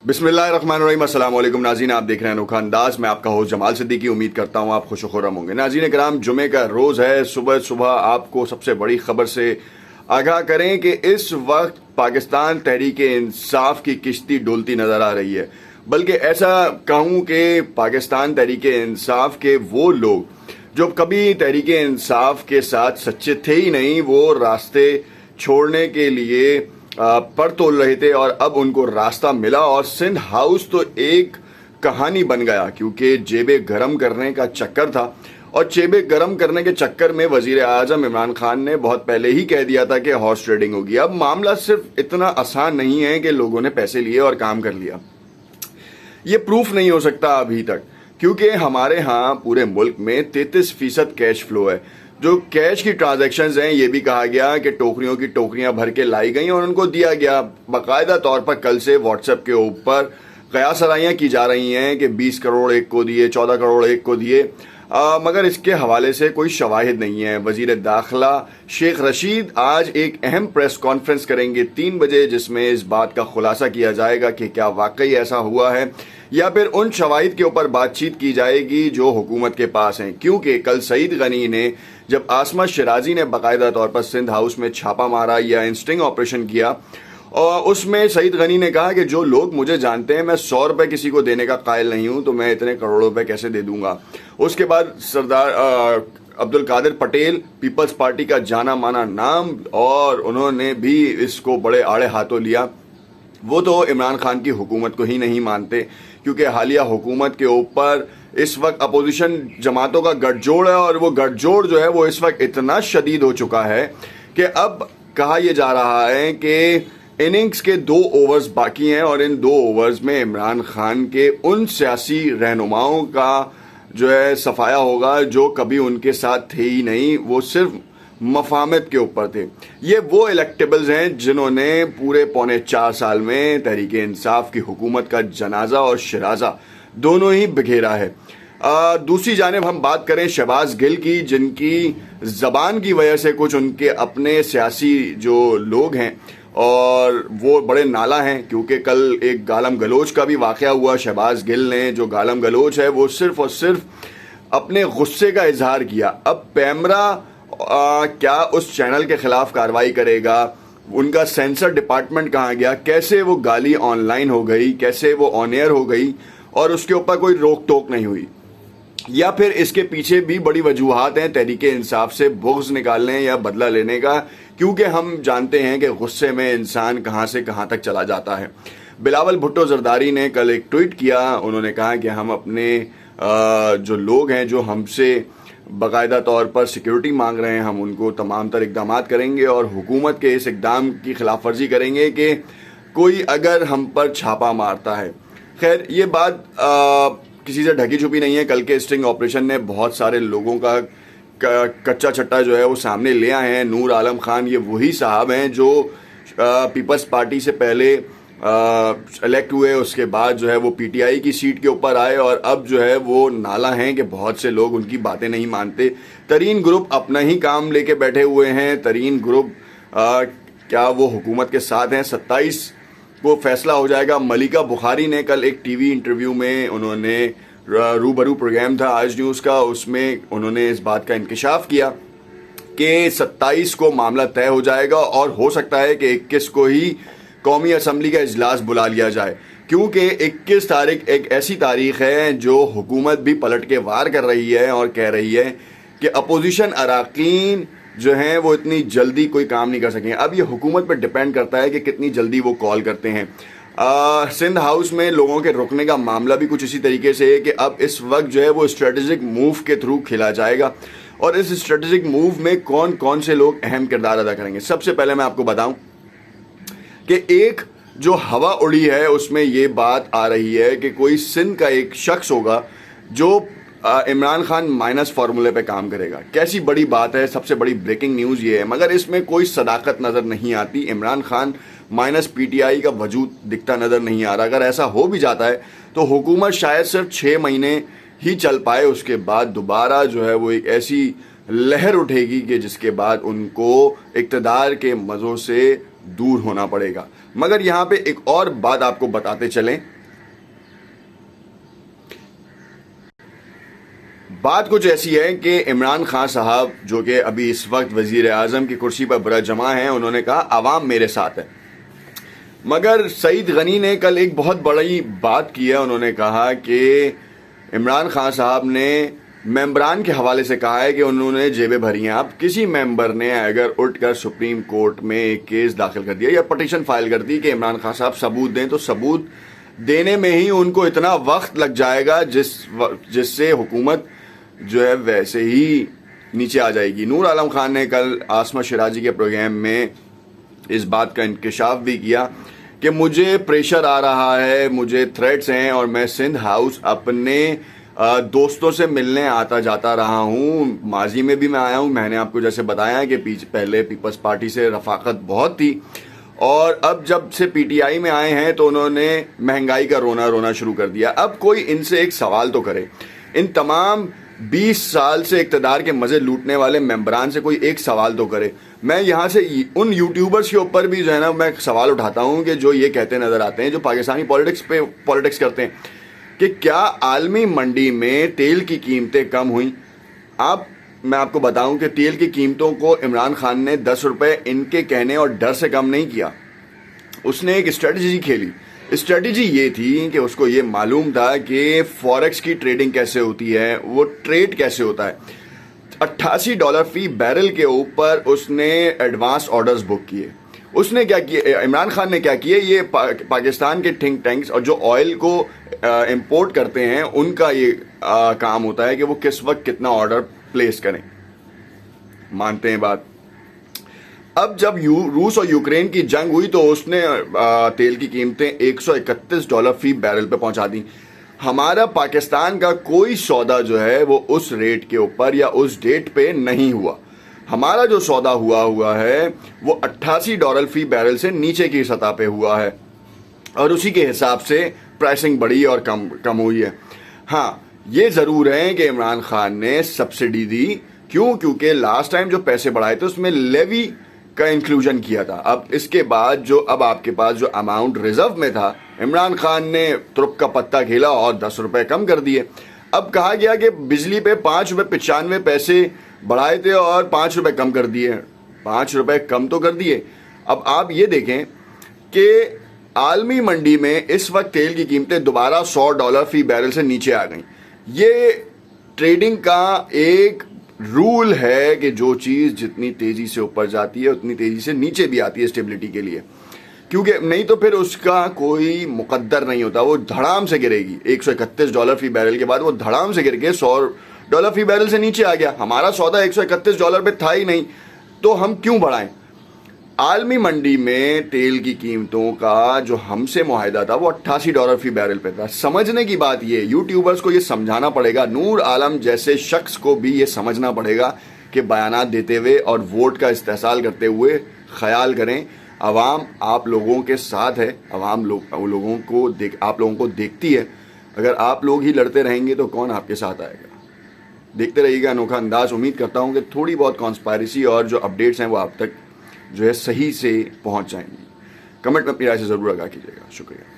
बिस्मिल्लाहिर्रहमानिर्रहीम। अस्सलाम वालेकुम नाज़रीन, आप देख रहे हैं अनोखा अंदाज। मैं आपका होस्ट जमाल सिद्दीकी। उम्मीद करता हूँ आप खुश खुर्रम होंगे। नाज़रीन कराम, जुमे का रोज़ है। सुबह सुबह आपको सबसे बड़ी खबर से आगाह करें कि इस वक्त पाकिस्तान तहरीक इंसाफ की किश्ती डोलती नज़र आ रही है। बल्कि ऐसा कहूँ कि पाकिस्तान तहरीक इंसाफ के वो लोग जो कभी तहरीक इंसाफ के साथ सच्चे थे ही नहीं, वो रास्ते छोड़ने के लिए पर तोल रहे थे और अब उनको रास्ता मिला। और सिंध हाउस तो एक कहानी बन गया, क्योंकि जेबें गरम करने का चक्कर था। और जेबें गरम करने के चक्कर में वजीर आजम इमरान खान ने बहुत पहले ही कह दिया था कि हॉर्स ट्रेडिंग होगी। अब मामला सिर्फ इतना आसान नहीं है कि लोगों ने पैसे लिए और काम कर लिया। ये प्रूफ नहीं हो सकता अभी तक, क्योंकि हमारे यहाँ पूरे मुल्क में 33% कैश फ्लो है। जो कैश की ट्रांजैक्शंस हैं, ये भी कहा गया कि टोकरियों की टोकरियां भर के लाई गई और उनको दिया गया। बाकायदा तौर पर कल से व्हाट्सएप के ऊपर कयासराइयाँ की जा रही हैं कि 20 करोड़ एक को दिए, 14 करोड़ एक को दिए, मगर इसके हवाले से कोई शवाहिद नहीं है। वजीर दाखिला शेख रशीद आज एक अहम प्रेस कॉन्फ्रेंस करेंगे 3 बजे, जिसमें इस बात का खुलासा किया जाएगा कि क्या वाकई ऐसा हुआ है या फिर उन शवाहिद के ऊपर बातचीत की जाएगी जो हुकूमत के पास हैं। क्योंकि कल सईद गनी ने, जब आसमा शिराजी ने बाकायदा तौर पर सिंध हाउस में छापा मारा या इंस्टिंग ऑपरेशन किया, और उसमें सईद गनी ने कहा कि जो लोग मुझे जानते हैं, मैं 100 रुपए किसी को देने का कायल नहीं हूं, तो मैं इतने करोड़ों रुपए कैसे दे दूंगा। उसके बाद सरदार अब्दुल कादिर पटेल, पीपल्स पार्टी का जाना माना नाम, और उन्होंने भी इसको बड़े आड़े हाथों लिया। वो तो इमरान खान की हुकूमत को ही नहीं मानते, क्योंकि हालिया हुकूमत के ऊपर इस वक्त अपोजिशन जमातों का गठजोड़ है, और वो गठजोड़ जो है वो इस वक्त इतना शदीद हो चुका है कि अब कहा यह जा रहा है कि इनिंग्स के 2 ओवर्स बाकी हैं और इन 2 ओवर्स में इमरान खान के उन सियासी रहनुमाओं का जो है सफाया होगा जो कभी उनके साथ थे ही नहीं, वो सिर्फ मफाहमत के ऊपर थे। ये वो इलेक्टेबल्स हैं जिन्होंने पूरे पौने 4 साल में तहरीक इंसाफ की हुकूमत का जनाजा और शिराजा दोनों ही बिखेरा है। दूसरी जानिब हम बात करें शहबाज गिल की, जिनकी जबान की वजह से कुछ उनके अपने सियासी जो लोग हैं और वो बड़े नाला हैं, क्योंकि कल एक गालम गलोच का भी वाकया हुआ। शहबाज गिल ने जो गालम गलोच है वो सिर्फ और सिर्फ अपने गुस्से का इजहार किया। अब पैमरा क्या उस चैनल के खिलाफ कार्रवाई करेगा? उनका सेंसर डिपार्टमेंट कहाँ गया? कैसे वो गाली ऑनलाइन हो गई, कैसे वो ऑन एयर हो गई और उसके ऊपर कोई रोक टोक नहीं हुई? या फिर इसके पीछे भी बड़ी वजूहात हैं तहरीक इंसाफ से बुग़्ज़ निकालने या बदला लेने का, क्योंकि हम जानते हैं कि गुस्से में इंसान कहाँ से कहाँ तक चला जाता है। बिलावल भुट्टो जरदारी ने कल एक ट्वीट किया। उन्होंने कहा कि हम अपने जो लोग हैं जो हमसे बाकायदा तौर पर सिक्योरिटी मांग रहे हैं, हम उनको तमाम तर इकदाम करेंगे और हुकूमत के इस इकदाम की खिलाफ वर्जी करेंगे कि कोई अगर हम पर छापा मारता है। खैर, ये बात किसी से ढकी छुपी नहीं है। कल के स्टिंग ऑपरेशन ने बहुत सारे लोगों का कच्चा छट्टा जो है वो सामने ले आए हैं। नूर आलम खान ये वही साहब हैं जो पीपल्स पार्टी से पहले इलेक्ट हुए, उसके बाद जो है वो पीटीआई की सीट के ऊपर आए और अब जो है वो नाला हैं कि बहुत से लोग उनकी बातें नहीं मानते। तरीन ग्रुप अपना ही काम लेके बैठे हुए हैं। तरीन ग्रुप क्या वो हुकूमत के साथ हैं? 27 को फैसला हो जाएगा। मलिका बुखारी ने कल एक टीवी इंटरव्यू में, उन्होंने रूबरू प्रोग्राम था आज न्यूज़ का, उसमें उन्होंने इस बात का इंकिशाफ किया कि 27 को मामला तय हो जाएगा और हो सकता है कि 21 को ही कौमी असम्बली का इजलास बुला लिया जाए, क्योंकि 21 तारीख एक ऐसी तारीख है जो हुकूमत भी पलट के वार कर रही है और कह रही है कि अपोजिशन अराकीन जो हैं वो इतनी जल्दी कोई काम नहीं कर सकें। अब ये हुकूमत पर डिपेंड करता है कि कितनी जल्दी वो कॉल करते हैं। सिंध हाउस में लोगों के रुकने का मामला भी कुछ इसी तरीके से है कि अब इस वक्त जो है वो स्ट्रेटेजिक मूव के थ्रू खेला जाएगा और इस स्ट्रेटेजिक मूव में कौन कौन से लोग अहम किरदार अदा करेंगे। सबसे पहले मैं आपको बताऊं कि एक जो हवा उड़ी है उसमें ये बात आ रही है कि कोई सिंध का एक शख्स होगा जो इमरान खान माइनस फार्मूले पे काम करेगा। कैसी बड़ी बात है, सबसे बड़ी ब्रेकिंग न्यूज़ ये है, मगर इसमें कोई सदाकत नज़र नहीं आती। इमरान खान माइनस पीटीआई का वजूद दिखता नज़र नहीं आ रहा। अगर ऐसा हो भी जाता है तो हुकूमत शायद सिर्फ 6 महीने ही चल पाए, उसके बाद दोबारा जो है वो एक ऐसी लहर उठेगी कि जिसके बाद उनको इक़्तिदार के मज़ों से दूर होना पड़ेगा। मगर यहाँ पे एक और बात आपको बताते चलें बात कुछ ऐसी है कि इमरान खान साहब जो कि अभी इस वक्त वजीर आज़म की कुर्सी पर बड़ा जमा हैं, उन्होंने कहा अवाम मेरे साथ है। मगर सईद गनी ने कल एक बहुत बड़ी बात की है। उन्होंने कहा कि इमरान खान साहब ने मेंबरान के हवाले से कहा है कि उन्होंने जेबें भरी हैं। अब किसी मेंबर ने अगर उठकर सुप्रीम कोर्ट में एक केस दाखिल कर दिया या पटिशन फाइल कर दी कि इमरान खान साहब सबूत दें, तो सबूत देने में ही उनको इतना वक्त लग जाएगा जिससे हुकूमत जो है वैसे ही नीचे आ जाएगी। नूर आलम खान ने कल आसमा शिराजी के प्रोग्राम में इस बात का इंकशाफ भी किया कि मुझे प्रेशर आ रहा है, मुझे थ्रेट्स हैं और मैं सिंध हाउस अपने दोस्तों से मिलने आता जाता रहा हूँ। माजी में भी मैं आया हूँ। मैंने आपको जैसे बताया कि पहले पीपल्स पार्टी से रफाकत बहुत थी और अब जब से पीटीआई में आए हैं तो उन्होंने महंगाई का रोना शुरू कर दिया। अब कोई इनसे एक सवाल तो करे, इन तमाम 20 साल से इक़्तिदार के मजे लूटने वाले मेंबरान से कोई एक सवाल तो करे। मैं यहाँ से उन यूट्यूबर्स के ऊपर भी जो है ना मैं सवाल उठाता हूँ कि जो ये कहते नजर आते हैं, जो पाकिस्तानी पॉलिटिक्स करते हैं कि क्या आलमी मंडी में तेल की कीमतें कम हुई। मैं आपको बताऊं कि तेल की कीमतों को इमरान खान ने 10 रुपए इनके कहने और डर से कम नहीं किया। उसने एक स्ट्रेटजी खेली। स्ट्रेटजी ये थी कि उसको ये मालूम था कि फॉरेक्स की ट्रेडिंग कैसे होती है, वो ट्रेड कैसे होता है। $88 फी बैरल के ऊपर उसने एडवांस ऑर्डर्स बुक किए। उसने क्या किया, इमरान खान ने क्या किया, ये पाकिस्तान के थिंक टैंक्स और जो ऑयल को इंपोर्ट करते हैं उनका ये काम होता है कि वो किस वक्त कितना ऑर्डर प्लेस करें। मानते हैं बात। अब जब रूस और यूक्रेन की जंग हुई तो उसने तेल की कीमतें $131 फी बैरल पे पहुंचा दी। हमारा पाकिस्तान का कोई सौदा जो है वो उस रेट के ऊपर या उस डेट पे नहीं हुआ। हमारा जो सौदा हुआ है वो $88 फी बैरल से नीचे की सतह पे हुआ है और उसी के हिसाब से प्राइसिंग बढ़ी और कम हुई है। हाँ, ये जरूर है कि इमरान खान ने सब्सिडी दी। क्योंकि लास्ट टाइम जो पैसे बढ़ाए थे उसमें लेवी का इंक्लूजन किया था। अब इसके बाद अब आपके पास जो अमाउंट रिजर्व में था, इमरान खान ने तुरुप का पत्ता खेला और 10 रुपए कम कर दिए। अब कहा गया कि बिजली पे 5 रुपए 95 पैसे बढ़ाए थे और 5 रुपए कम कर दिए। 5 रुपए कम तो कर दिए। अब आप ये देखें कि आलमी मंडी में इस वक्त तेल की कीमतें दोबारा $100 फी बैरल से नीचे आ गई। ये ट्रेडिंग का एक रूल है कि जो चीज़ जितनी तेजी से ऊपर जाती है उतनी तेजी से नीचे भी आती है स्टेबिलिटी के लिए, क्योंकि नहीं तो फिर उसका कोई मुकद्दर नहीं होता। वो धड़ाम से गिरेगी। $131 फी बैरल के बाद वो धड़ाम से गिर के $100 फी बैरल से नीचे आ गया। हमारा सौदा $131 पे था ही नहीं, तो हम क्यों बढ़ाएं। आलमी मंडी में तेल की कीमतों का जो हमसे मुआहिदा था वो $88 फी बैरल पे था। समझने की बात ये, यूट्यूबर्स को ये समझाना पड़ेगा, नूर आलम जैसे शख्स को भी ये समझना पड़ेगा कि बयानात देते हुए और वोट का इस्तेहसाल करते हुए ख्याल करें। अवाम आप लोगों के साथ है, अवाम आप लोगों को देखती है। अगर आप लोग ही लड़ते रहेंगे तो कौन आपके साथ आएगा। देखते रहिएगा अनोखा अंदाज। उम्मीद करता हूँ कि थोड़ी बहुत कॉन्स्पायरेसी और जो अपडेट्स हैं वो आप तक जो है सही से पहुंच जाएंगी। कमेंट में अपनी राय से ज़रूर आगाह कीजिएगा। शुक्रिया।